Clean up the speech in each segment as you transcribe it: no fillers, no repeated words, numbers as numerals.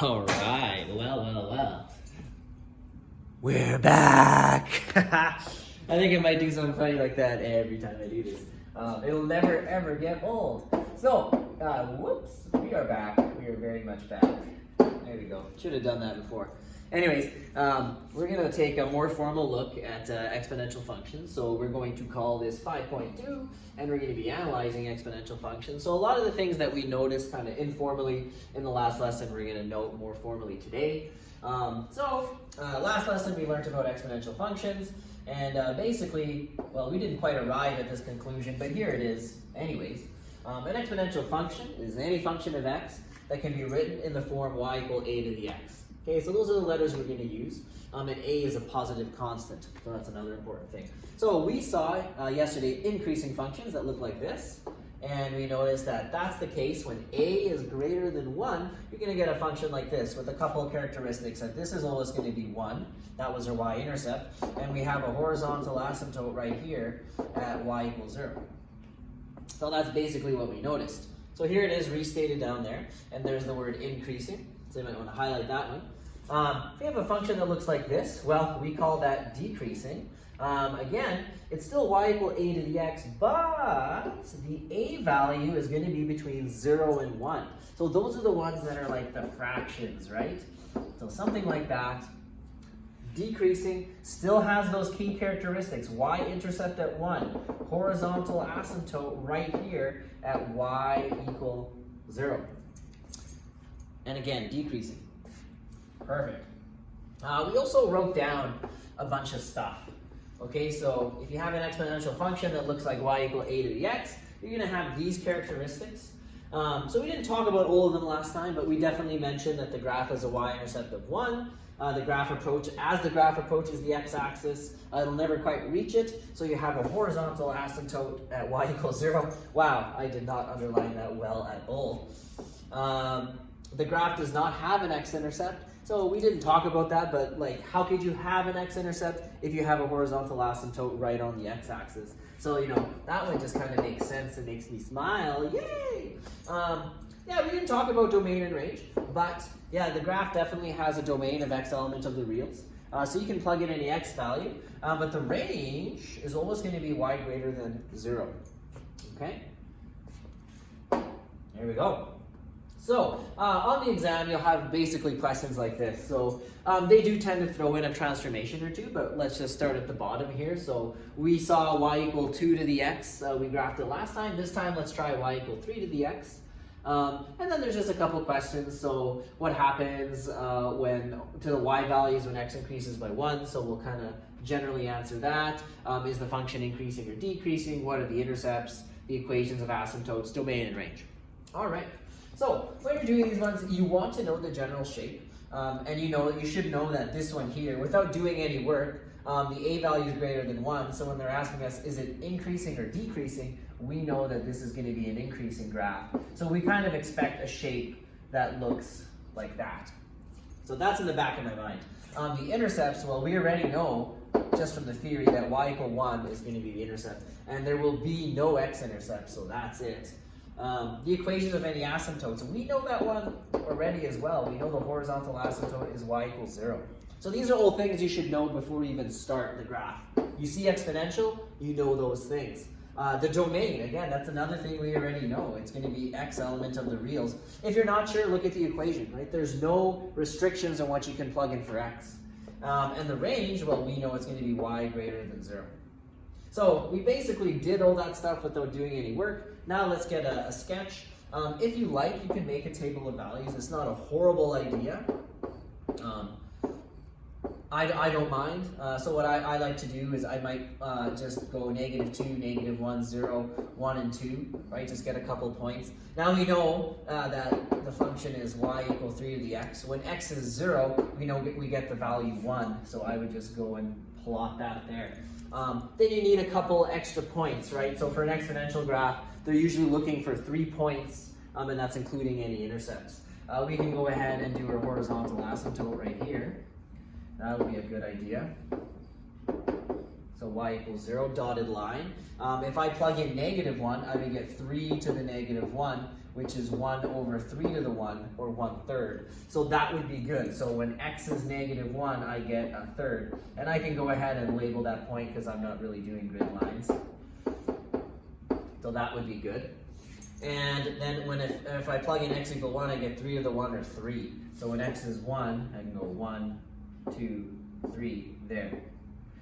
All right. Well. We're back. I think I might do something funny like that every time I do this. It'll never ever get old. So, whoops, we are back. We are very much back. There we go. Should have done that before. Anyways, we're going to take a more formal look at exponential functions. So we're going to call this 5.2, and we're going to be analyzing exponential functions. So a lot of the things that we noticed kind of informally in the last lesson, we're going to note more formally today. Last lesson we learned about exponential functions, and basically, well, we didn't quite arrive at this conclusion, but here it is anyways. An exponential function is any function of x that can be written in the form y equal a to the x. Okay, so those are the letters we're going to use, and a is a positive constant, so that's another important thing. So we saw yesterday increasing functions that look like this, and we noticed that that's the case when a is greater than 1, you're going to get a function like this with a couple of characteristics, that this is always going to be 1, that was our y-intercept, and we have a horizontal asymptote right here at y equals 0. So that's basically what we noticed. So here it is restated down there, and there's the word increasing. So you might want to highlight that one. If we have a function that looks like this, well, we call that decreasing. Again, it's still y equal a to the x, but the a value is going to be between 0 and 1. So those are the ones that are like the fractions, right? So something like that. Decreasing still has those key characteristics. Y-intercept at 1. Horizontal asymptote right here at y equal 0. And again, decreasing. Perfect. We also wrote down a bunch of stuff. Okay, so if you have an exponential function that looks like y equal a to the x, you're going to have these characteristics. So we didn't talk about all of them last time, but we definitely mentioned that the graph has a y-intercept of 1. As the graph approaches the x-axis, it'll never quite reach it, so you have a horizontal asymptote at y equals 0. Wow, I did not underline that well at all. The graph does not have an x-intercept, so we didn't talk about that, but like, how could you have an x-intercept if you have a horizontal asymptote right on the x-axis? So, you know, that one just kind of makes sense and makes me smile. Yay! Yeah, we didn't talk about domain and range, but yeah, the graph definitely has a domain of x element of the reals. So you can plug in any x value, but the range is always going to be y greater than 0. Okay? There we go. So, on the exam, you'll have basically questions like this. So, they do tend to throw in a transformation or two, but let's just start at the bottom here. So, we saw y equal 2 to the x. We graphed it last time. This time, let's try y equal 3 to the x. And then there's just a couple questions. So, what happens to the y values when x increases by 1? So, we'll kind of generally answer that. Is the function increasing or decreasing? What are the intercepts? The equations of asymptotes, domain, and range. All right. So when you're doing these ones, you want to know the general shape, and you should know that this one here, without doing any work, the a value is greater than 1. So when they're asking us, is it increasing or decreasing, we know that this is going to be an increasing graph. So we kind of expect a shape that looks like that. So that's in the back of my mind. The intercepts, well, we already know just from the theory that y equal 1 is going to be the intercept, and there will be no x-intercept, so that's it. The equations of any asymptotes, we know that one already as well. We know the horizontal asymptote is y equals 0. So these are all things you should know before we even start the graph. You see exponential, you know those things. The domain, again, that's another thing we already know. It's going to be x element of the reals. If you're not sure, look at the equation, right? There's no restrictions on what you can plug in for x. And the range, well, we know it's going to be y greater than 0. So we basically did all that stuff without doing any work. Now let's get a sketch. If you like, you can make a table of values. It's not a horrible idea. I don't mind. So what I like to do is I might just go -2, -1, 0, 1, and 2, right? Just get a couple points. Now we know that the function is y equal 3 to the x. When x is 0, we know we get the value 1. So I would just go and plot that there. Then you need a couple extra points, right? So for an exponential graph, they're usually looking for 3 points, and that's including any intercepts. We can go ahead and do our horizontal asymptote right here. That would be a good idea. So y equals 0, dotted line. If I plug in -1, I would get 3 to the -1, which is 1 over 3 to the 1, or 1/3. So that would be good. So when x is -1, I get 1/3. And I can go ahead and label that point because I'm not really doing grid lines. So that would be good. And then if I plug in x equal 1, I get 3 to the 1, or 3. So when x is 1, I can go 1, 2, 3, there.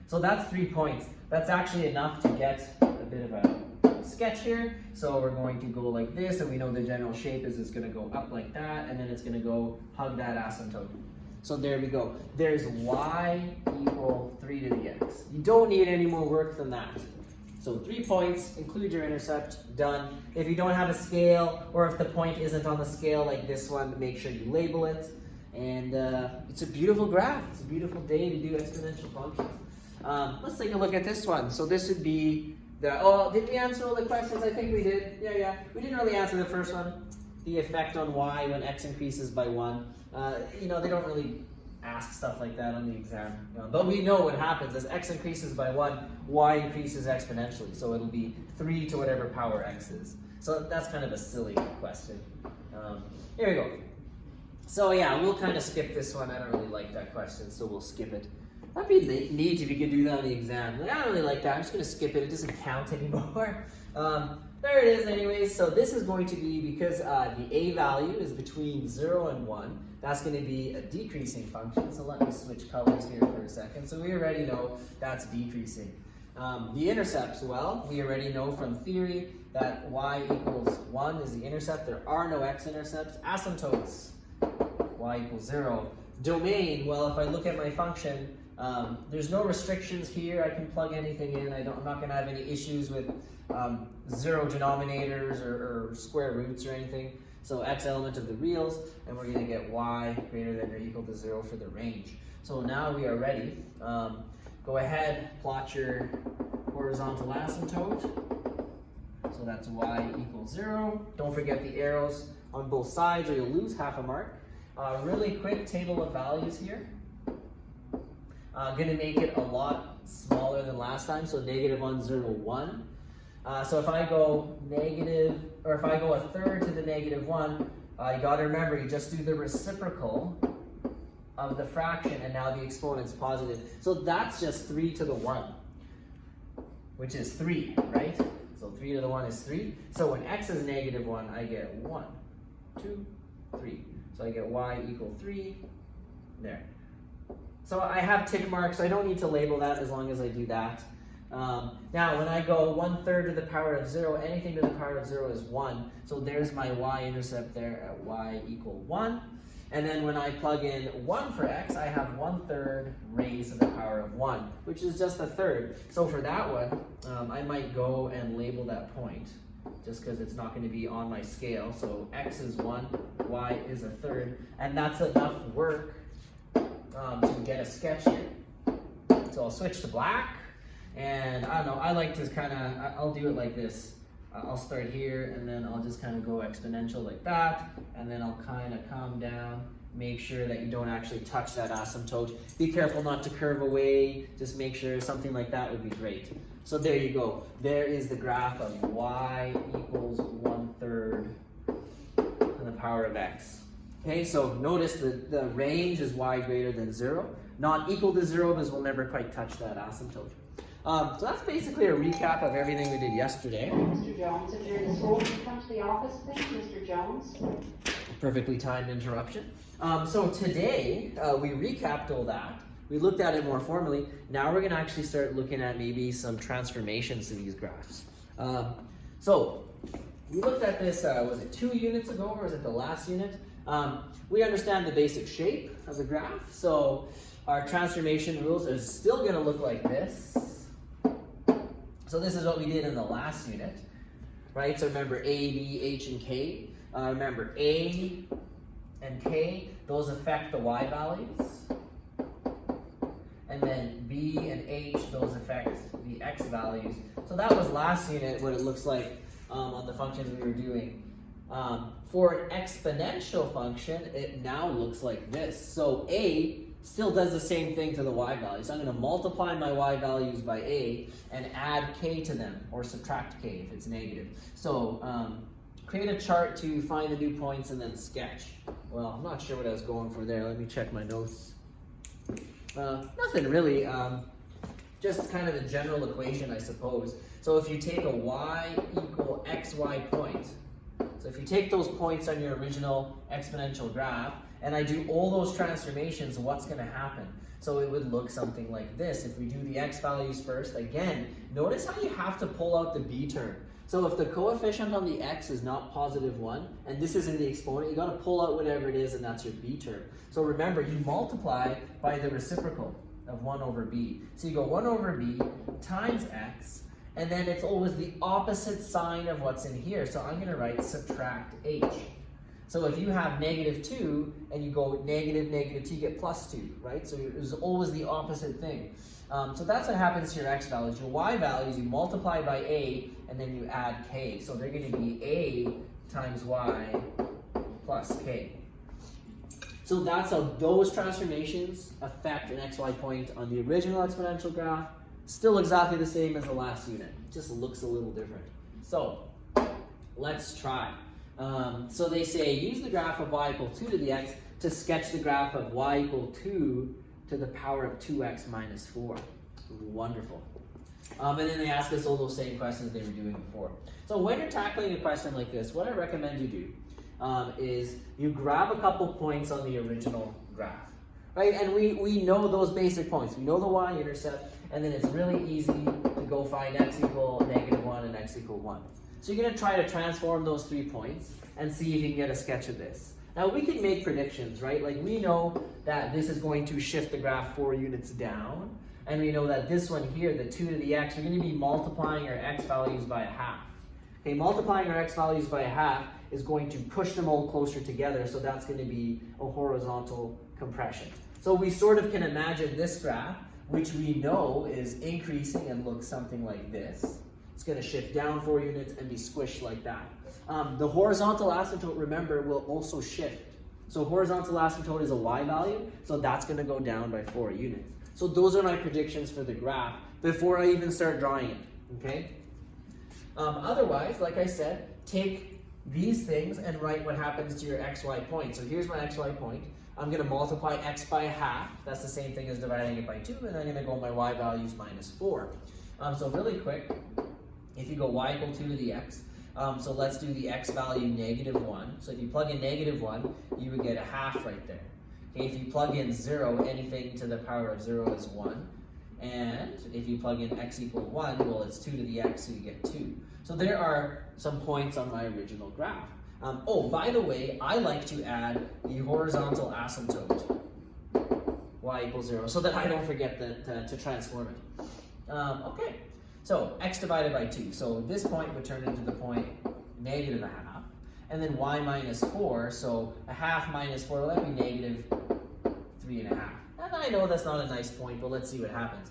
So that's 3 points. That's actually enough to get a bit of a sketch here. So we're going to go like this, and we know the general shape is it's going to go up like that, and then it's going to go hug that asymptote. So there we go. There's y equal 3 to the x. You don't need any more work than that. So 3 points, include your intercept, done. If you don't have a scale, or if the point isn't on the scale like this one, make sure you label it. And it's a beautiful graph. It's a beautiful day to do exponential functions. Let's take a look at this one. So this would be did we answer all the questions? I think we did. Yeah. We didn't really answer the first one. The effect on y when x increases by 1. They don't really ask stuff like that on the exam. But we know what happens. As x increases by 1, y increases exponentially. So it'll be 3 to whatever power x is. So that's kind of a silly question. Here we go. So yeah, we'll kind of skip this one. I don't really like that question, so we'll skip it. That'd be neat if you could do that on the exam. Like, I don't really like that. I'm just going to skip it. It doesn't count anymore. There it is anyways. So this is going to be, because the a value is between 0 and 1, that's going to be a decreasing function. So let me switch colors here for a second. So we already know that's decreasing. The intercepts, well, we already know from theory that y equals 1 is the intercept. There are no x-intercepts. Asymptotes, y equals 0. Domain, well, if I look at my function, there's no restrictions here. I can plug anything in. I'm not going to have any issues with 0 denominators or square roots or anything. So x element of the reals, and we're going to get y greater than or equal to 0 for the range. So now we are ready. Go ahead, plot your horizontal asymptote. So that's y equals 0. Don't forget the arrows on both sides or you'll lose half a mark. Really quick table of values here. Going to make it a lot smaller than last time, so -1, 0, 1. So if I go negative, or if I go 1/3 to the -1, you got to remember, you just do the reciprocal of the fraction, and now the exponent's positive. So that's just 3 to the 1, which is 3, right? So 3 to the 1 is 3. So when x is -1, I get 1, 2, 3. So I get y equal 3, there. So I have tick marks. I don't need to label that as long as I do that. Now, when I go 1/3 to the power of 0, anything to the power of 0 is 1. So there's my y-intercept there at y equal 1. And then when I plug in 1 for x, I have 1/3 raised to the power of 1, which is just 1/3. So for that one, I might go and label that point, just because it's not going to be on my scale. So x is 1, y is 1/3, and that's enough work to get a sketch here. So I'll switch to black, and I don't know, I like to I'll do it like this. I'll start here, and then I'll just kind of go exponential like that, and then I'll kind of come down, make sure that you don't actually touch that asymptote. Be careful not to curve away, just make sure something like that would be great. So there you go. There is the graph of y equals 1/3 to the power of x. Okay, so notice the range is y greater than 0. Not equal to 0 because we'll never quite touch that asymptote. So that's basically a recap of everything we did yesterday. Mr. Jones, if you're in school, can you come to the office, please, Mr. Jones? Perfectly timed interruption. So today, we recapped all that. We looked at it more formally. Now we're going to actually start looking at maybe some transformations to these graphs. So we looked at this, was it 2 units ago, or was it the last unit? We understand the basic shape of the graph, so our transformation rules are still going to look like this. So this is what we did in the last unit, right? So remember A, B, H, and K. Remember A and K, those affect the y values. And then B and H, those affect the x values. So that was last unit, what it looks like on the functions we were doing. For an exponential function, it now looks like this. So A still does the same thing to the y values. So I'm going to multiply my y values by A and add k to them, or subtract k if it's negative. So create a chart to find the new points and then sketch. Well, I'm not sure what I was going for there. Let me check my notes. Nothing really, just kind of a general equation, I suppose. So if you take a y equal xy point, so if you take those points on your original exponential graph, and I do all those transformations, what's going to happen? So it would look something like this. If we do the x values first, again, notice how you have to pull out the b term. So if the coefficient on the x is not positive 1, and this is in the exponent, you got to pull out whatever it is, and that's your b term. So remember, you multiply by the reciprocal of 1 over b. So you go 1 over b times x, and then it's always the opposite sign of what's in here. So I'm going to write subtract h. So if you have -2 and you go -2, you get +2, right? So it's always the opposite thing. So that's what happens to your x values. Your y values, you multiply by a, and then you add k. So they're going to be a times y plus k. So that's how those transformations affect an xy point on the original exponential graph. Still exactly the same as the last unit. It just looks a little different. So let's try. So they say use the graph of y equal 2 to the x to sketch the graph of y equal 2 to the power of 2x minus 4. Wonderful. And then they ask us all those same questions they were doing before. So when you're tackling a question like this, what I recommend you do is you grab a couple points on the original graph, right? And we know those basic points. We know the y-intercept, and then it's really easy to go find x equal -1 and x equal 1. So you're going to try to transform those 3 points and see if you can get a sketch of this. Now we can make predictions, right? Like we know that this is going to shift the graph 4 units down, and we know that this one here, the 2 to the x, we're going to be multiplying our x values by 1/2. Okay, multiplying our x values by 1/2 is going to push them all closer together, so that's going to be a horizontal compression. So we sort of can imagine this graph, which we know is increasing and looks something like this. It's going to shift down 4 units and be squished like that. The horizontal asymptote, remember, will also shift. So horizontal asymptote is a y value, so that's going to go down by 4 units. So those are my predictions for the graph before I even start drawing it, okay? Otherwise, like I said, take these things and write what happens to your xy point. So here's my xy point. I'm going to multiply x by 1/2. That's the same thing as dividing it by 2, and I'm going to go my y values minus 4. So really quick, if you go y equal 2 to the x, so let's do the x value -1. So if you plug in -1, you would get 1/2 right there. Okay, if you plug in 0, anything to the power of 0 is 1. And if you plug in x equal 1, well, it's 2 to the x, so you get 2. So there are some points on my original graph. Oh, by the way, I like to add the horizontal asymptote, y equals 0, so that I don't forget to transform it. Okay, so x divided by 2. So this point would turn into the point -1/2. And then y minus 4, so 1/2 minus 4, well, that would be -3.5. And I know that's not a nice point, but let's see what happens.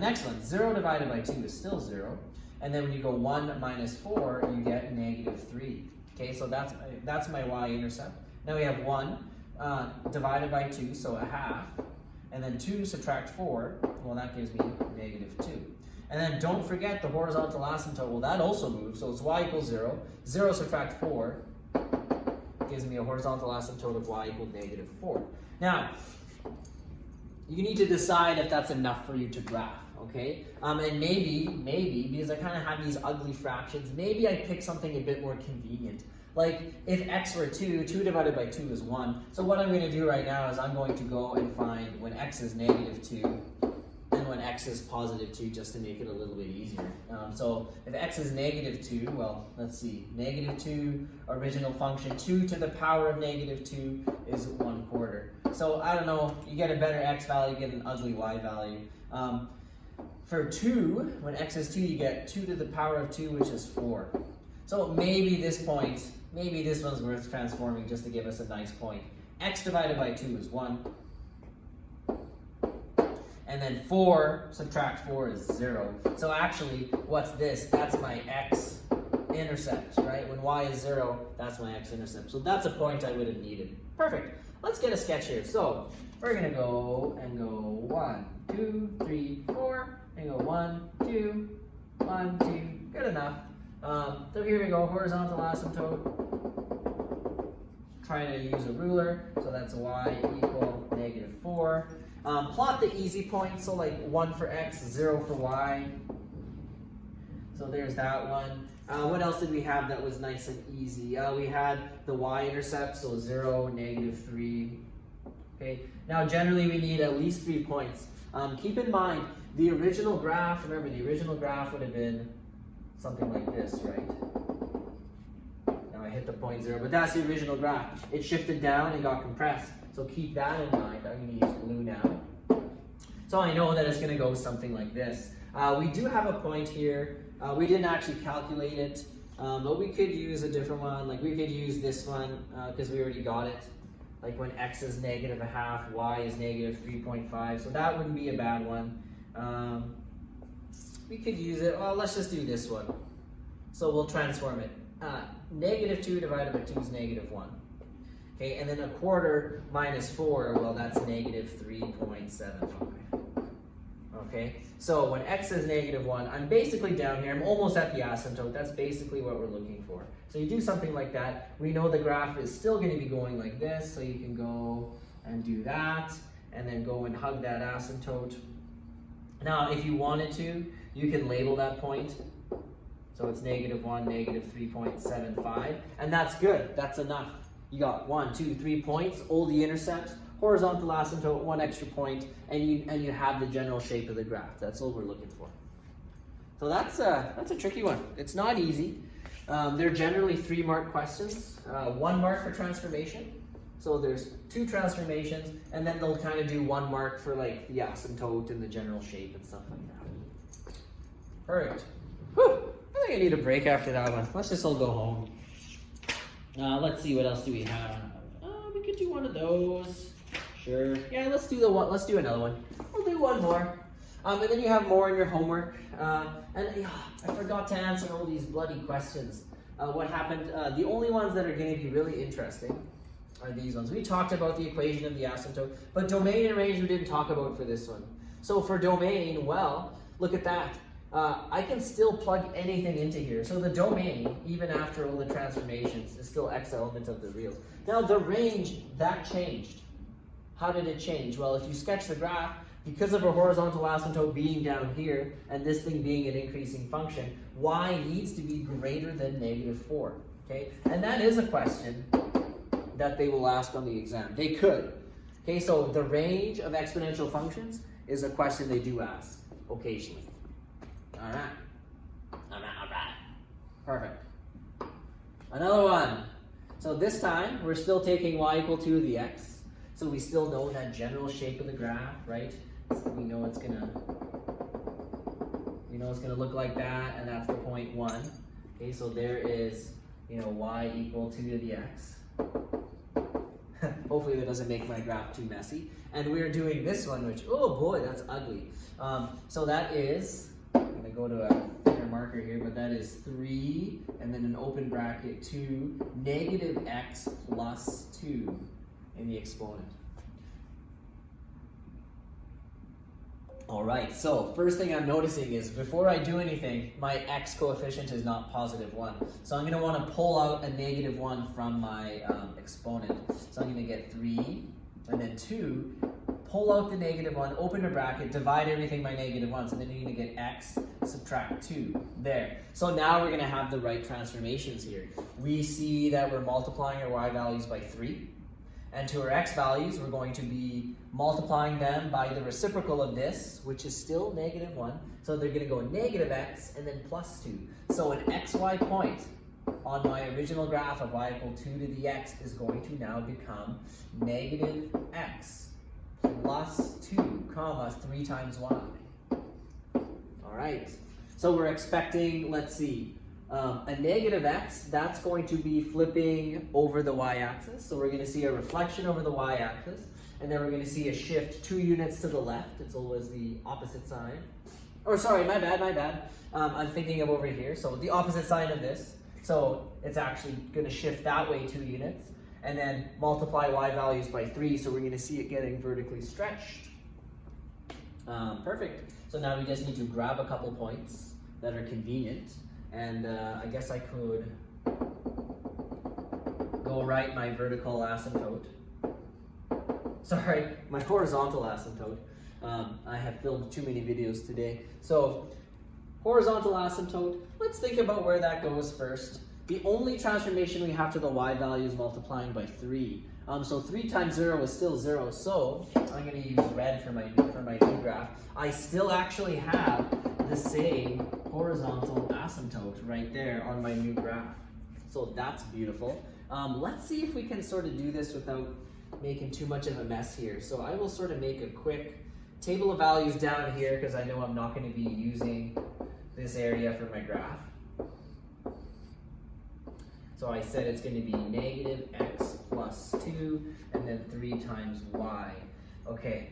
Next one, 0 divided by 2 is still 0. And then when you go 1 minus 4, you get -3. Okay, so that's my y-intercept. Now we have 1 divided by 2, so 1/2. And then 2 subtract 4, well, that gives me -2. And then don't forget the horizontal asymptote, well, that also moves, so it's y equals 0. 0 subtract 4 gives me a horizontal asymptote of y equals -4. Now, you need to decide if that's enough for you to graph, okay? And maybe, because I kind of have these ugly fractions, maybe I pick something a bit more convenient. Like, if x were 2, 2 divided by 2 is 1. So what I'm going to do right now is I'm going to go and find when x is -2 and when x is +2, just to make it a little bit easier. So if x is -2, well, let's see, -2, original function, 2 to the power of -2 is 1/4. So I don't know, you get a better x value, you get an ugly y value. For 2, when x is 2, you get 2 to the power of 2, which is 4. So maybe this point, maybe this one's worth transforming just to give us a nice point. X divided by 2 is 1. And then 4 subtract 4 is 0. So actually, what's this? That's my x-intercept, right? When y is 0, that's my x-intercept. So that's a point I would have needed. Perfect. Let's get a sketch here. So we're going to go 1, 2, 3, 4. And go 1, 2, 1, 2. Good enough. So here we go, horizontal asymptote. Trying to use a ruler, so that's y equal -4. Plot the easy points, so like 1 for x, 0 for y. So there's that one. What else did we have that was nice and easy? We had the y-intercept, so 0, -3. Okay. Now now we need at least 3 points. Keep in mind, the original graph, remember the original graph would have been something like this, right? Now I hit the point 0, but that's the original graph. It shifted down and got compressed. So keep that in mind. I'm going to use blue now. So I know that it's going to go something like this. We do have a point here. We didn't actually calculate it, but we could use a different one. Like we could use this one because we already got it. Like when x is -0.5, y is -3.5. So that wouldn't be a bad one. We could use it. Well, let's just do this one. So we'll transform it. -2 divided by 2 is -1. Okay, and then 1/4 minus 4, well, that's -3.75. Okay, so when x is -1, I'm basically down here. I'm almost at the asymptote. That's basically what we're looking for. So you do something like that. We know the graph is still going to be going like this, so you can go and do that, and then go and hug that asymptote. Now, if you wanted to, you can label that point. So it's -1, -3.75, and that's good. That's enough. You got 1, 2, 3 points, all the intercepts, horizontal asymptote, 1 extra point, and you have the general shape of the graph. That's all we're looking for. So that's a tricky one. It's not easy. They're generally 3-mark questions, 1 mark for transformation. So there's 2 transformations, and then they'll kind of do 1 mark for like the asymptote and the general shape and stuff like that. Perfect. Whew. I think I need a break after that one. Let's just all go home. Let's see, what else do we have? We could do one of those. Sure. Yeah, let's do let's do another one. We'll do one more. And then you have more in your homework. I forgot to answer all these bloody questions. What happened? The only ones that are going to be really interesting are these ones. We talked about the equation of the asymptote, but domain and range we didn't talk about for this one. So for domain, well, look at that. I can still plug anything into here. So the domain, even after all the transformations, is still x element of the reals. Now the range, that changed. How did it change? Well, if you sketch the graph, because of a horizontal asymptote being down here, and this thing being an increasing function, y needs to be greater than -4. Okay? And that is a question that they will ask on the exam. They could. Okay, so the range of exponential functions is a question they do ask occasionally. All right. Perfect. Another one. So this time, we're still taking y equal to the x. So we still know that general shape of the graph, right? So we know it's gonna look like that, and that's the point 1. Okay, so there is, y equal to the x. Hopefully that doesn't make my graph too messy. And we're doing this one, which, oh boy, that's ugly. So that is, I'm gonna go to a thinner marker here, but that is 3, and then an open bracket 2, -x plus 2 in the exponent. All right, so first thing I'm noticing is before I do anything, my x coefficient is not +1. So I'm going to want to pull out a -1 from my exponent. So I'm going to get 3, and then 2, pull out the -1, open a bracket, divide everything by -1, so then you're going to get x, subtract 2. There. So now we're going to have the right transformations here. We see that we're multiplying our y values by 3. And to our x values, we're going to be multiplying them by the reciprocal of this, which is still -1. So they're going to go -x and then +2. So an xy point on my original graph of y equal 2 to the x is going to now become -x plus 2, comma, 3 times y. All right. So we're expecting, let's see, a -x, that's going to be flipping over the y-axis. So we're going to see a reflection over the y-axis, and then we're going to see a shift 2 units to the left. It's always the opposite sign. Or sorry, my bad. I'm thinking of over here. So the opposite sign of this. So it's actually going to shift that way 2 units, and then multiply y values by 3. So we're going to see it getting vertically stretched. Perfect. So now we just need to grab a couple points that are convenient, And I guess I could go write my vertical asymptote. Sorry, my horizontal asymptote. I have filmed too many videos today. So, horizontal asymptote, let's think about where that goes first. The only transformation we have to the y value is multiplying by 3. So 3 times 0 is still 0, so I'm going to use red for my new graph. I still actually have the same horizontal asymptote right there on my new graph. So that's beautiful. Let's see if we can sort of do this without making too much of a mess here. So I will sort of make a quick table of values down here because I know I'm not going to be using this area for my graph. So I said it's going to be negative x plus 2 and then 3 times y. Okay,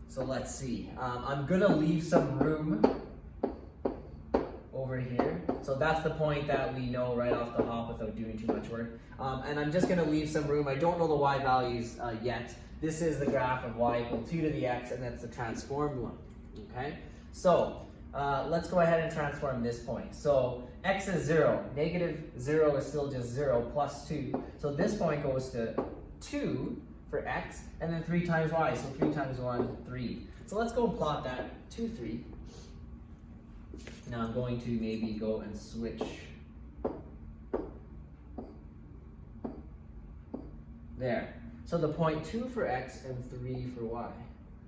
so let's see. I'm going to leave some room over here. So that's the point that we know right off the hop without doing too much work. And I'm just going to leave some room. I don't know the y values yet. This is the graph of y equal 2 to the x, and that's the transformed one. Okay, so let's go ahead and transform this point. So x is 0. Negative 0 is still just 0 plus 2. So this point goes to 2 for x, and then 3 times y. So 3 times 1, 3. So let's go and plot that 2, 3. Now I'm going to maybe go and switch. There. So the point 2 for x and 3 for y.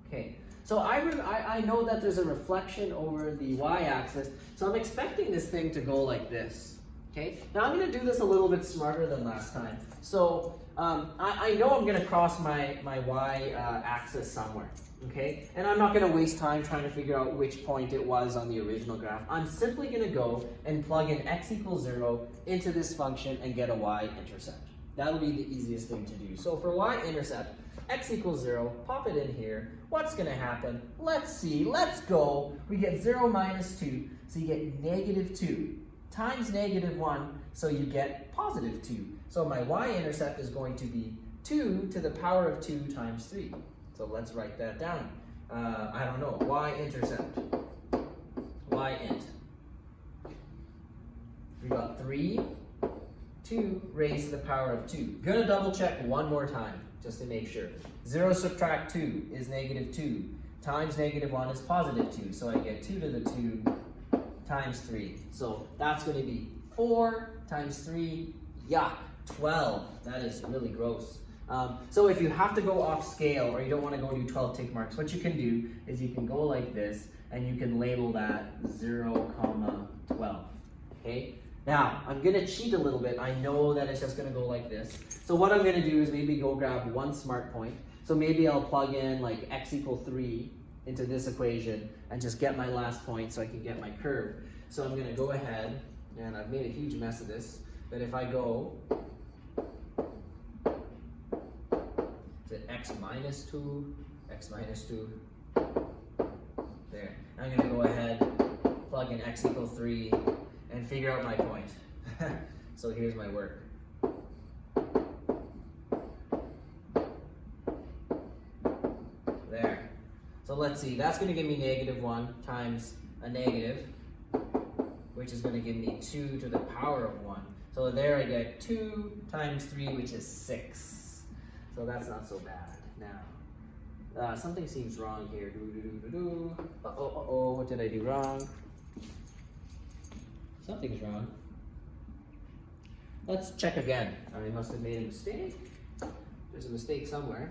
Okay. So I know that there's a reflection over the y-axis, so I'm expecting this thing to go like this. Okay. Now I'm going to do this a little bit smarter than last time. So I know I'm going to cross my y-axis somewhere. Okay, and I'm not going to waste time trying to figure out which point it was on the original graph. I'm simply going to go and plug in x equals 0 into this function and get a y-intercept. That'll be the easiest thing to do. So for y-intercept, x equals 0, pop it in here. What's going to happen? Let's see, let's go. We get 0 minus 2, so you get negative 2 times negative 1, so you get positive 2. So my y-intercept is going to be 2 to the power of 2 times 3. So let's write that down. I don't know, y-intercept, y-int. We got 3, 2 raised to the power of 2. Gonna double check one more time, just to make sure. 0 subtract 2 is negative 2, times negative 1 is positive 2. So I get 2 to the 2 times 3. So that's gonna be 4 times 3, yuck, 12. That is really gross. So if you have to go off scale or you don't want to go do 12 tick marks, what you can do is you can go like this and you can label that 0, 12. Okay? Now, I'm going to cheat a little bit. I know that it's just going to go like this. So what I'm going to do is maybe go grab one smart point. So maybe I'll plug in like x equal 3 into this equation and just get my last point so I can get my curve. So I'm going to go ahead, and I've made a huge mess of this, but if I go x minus 2, there. I'm going to go ahead, plug in x equals 3, and figure out my point. So here's my work. There. So let's see, that's going to give me negative 1 times a negative, which is going to give me 2 to the power of 1. So there I get 2 times 3, which is 6. So that's not so bad. Now, something seems wrong here. Uh-oh, what did I do wrong? Something's wrong. Let's check again. I must have made a mistake. There's a mistake somewhere.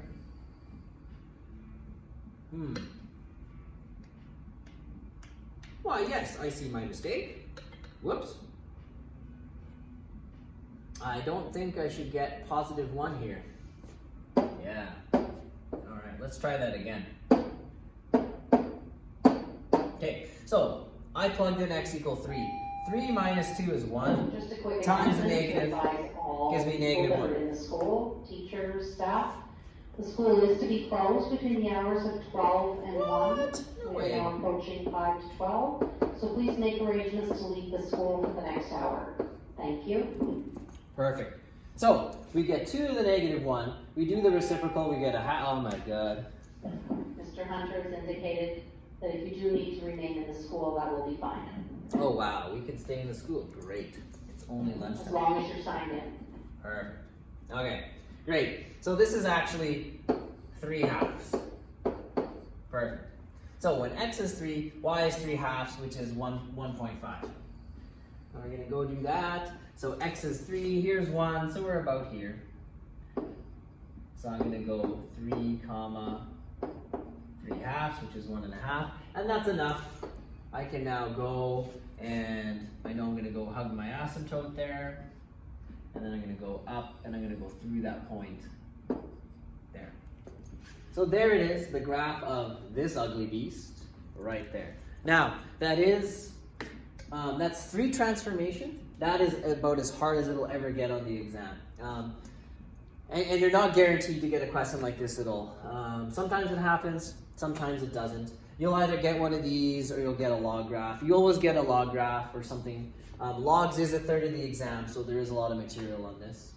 Why, yes, I see my mistake. Whoops. I don't think I should get positive 1 here. Yeah. All right, let's try that again. Okay, so I plugged in x equal 3. 3 minus 2 is 1. Just a quick Times the announcement to negative advise all gives me negative people that 1. are in the school, teachers, staff. The school is to be closed between the hours of 12 and 1. What? No We're way. now approaching 5 to 12. So please make arrangements to leave the school for the next hour. Thank you. Perfect. So we get 2 to the negative 1. We do the reciprocal. We get a oh my god. Mr. Hunter has indicated that if you do need to remain in the school, that will be fine. Oh wow, we can stay in the school. Great. It's only As lunchtime. long as you're signed in. Perfect. Okay, great. So this is actually 3 halves. Perfect. So when x is 3, y is 3 halves, which is 1.5. We're gonna go do that. So x is 3, here's 1, so we're about here. So I'm gonna go 3 comma 3 halves, which is 1.5, and that's enough. I can now go, and I know I'm gonna go hug my asymptote there, and then I'm gonna go up, and I'm gonna go through that point there. So there it is, the graph of this ugly beast, right there. Now, that's 3 transformations. That is about as hard as it'll ever get on the exam. And you're not guaranteed to get a question like this at all. Sometimes it happens, sometimes it doesn't. You'll either get one of these or you'll get a log graph. You always get a log graph or something. Logs is a third of the exam, so there is a lot of material on this.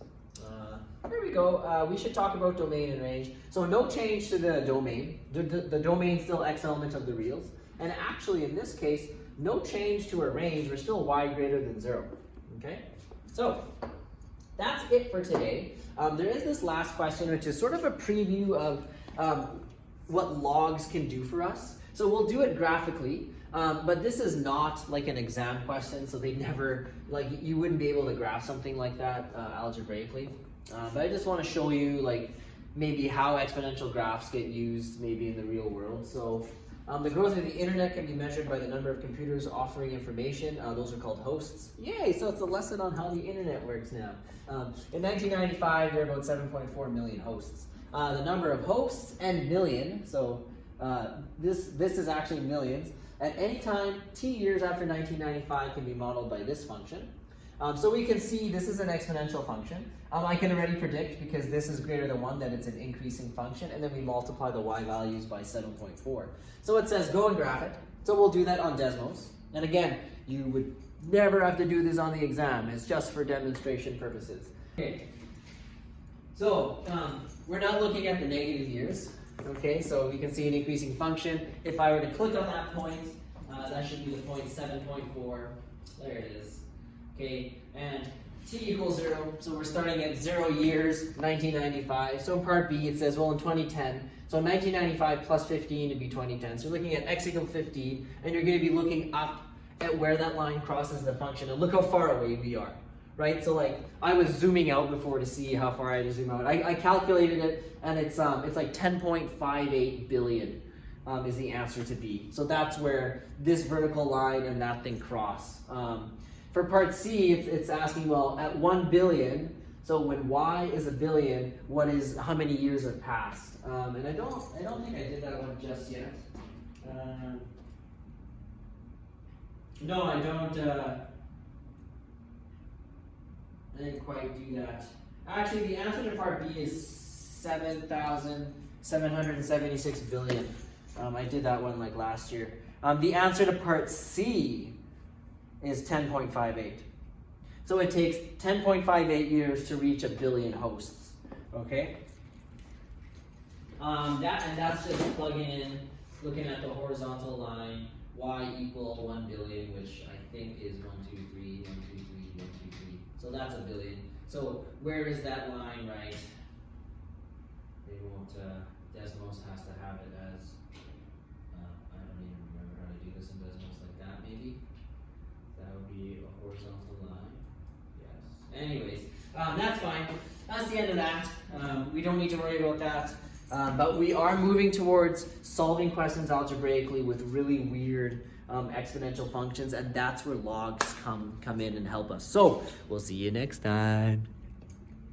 There we go. We should talk about domain and range. So no change to the domain. The domain is still x element of the reals. And actually, in this case, no change to our range. We're still y greater than 0. Okay? So that's it for today. There is this last question, which is sort of a preview of what logs can do for us. So we'll do it graphically, but this is not like an exam question, so they never, like, you wouldn't be able to graph something like that algebraically. But I just want to show you, like, maybe how exponential graphs get used maybe in the real world. So the growth of the internet can be measured by the number of computers offering information. Those are called hosts. Yay, so it's a lesson on how the internet works now. In 1995, there were about 7.4 million hosts. The number of hosts and million, so this is actually millions. At any time, t years after 1995 can be modeled by this function. So we can see this is an exponential function. I can already predict, because this is greater than 1, that it's an increasing function, and then we multiply the y values by 7.4. So it says go and graph it. So we'll do that on Desmos. And again, you would never have to do this on the exam. It's just for demonstration purposes. Okay. So we're not looking at the negative years. Okay, so we can see an increasing function. If I were to click on that point, that should be the point 7.4. There it is. Okay, and t equals 0, so we're starting at 0 years, 1995. So in part B, it says, well, in 2010, so 1995 plus 15 would be 2010. So you're looking at x equals 15, and you're going to be looking up at where that line crosses the function, and look how far away we are, right? So like, I was zooming out before to see how far I had to zoom out. I calculated it, and it's like 10.58 billion is the answer to B. So that's where this vertical line and that thing cross. For part C, it's asking, well, at 1 billion, so when y is a billion, how many years have passed? And I don't think I did that one just yet. No, I don't. I didn't quite do that. Actually, the answer to part B is 7,776 billion. I did that one like last year. The answer to part C is 10.58. So it takes 10.58 years to reach 1 billion hosts. Okay? That's just plugging in, looking at the horizontal line, y equal 1 billion, which I think is 1, 2, 3, 1, 2, 3, 1, 2, 3. So that's 1 billion. So where is that line, right? They won't, Desmos has to have it as, I don't even remember how to do this in Desmos like that, maybe? That would be a horizontal line. Yes. Anyways, that's fine. That's the end of that. We don't need to worry about that. But we are moving towards solving questions algebraically with really weird exponential functions, and that's where logs come in and help us. So we'll see you next time.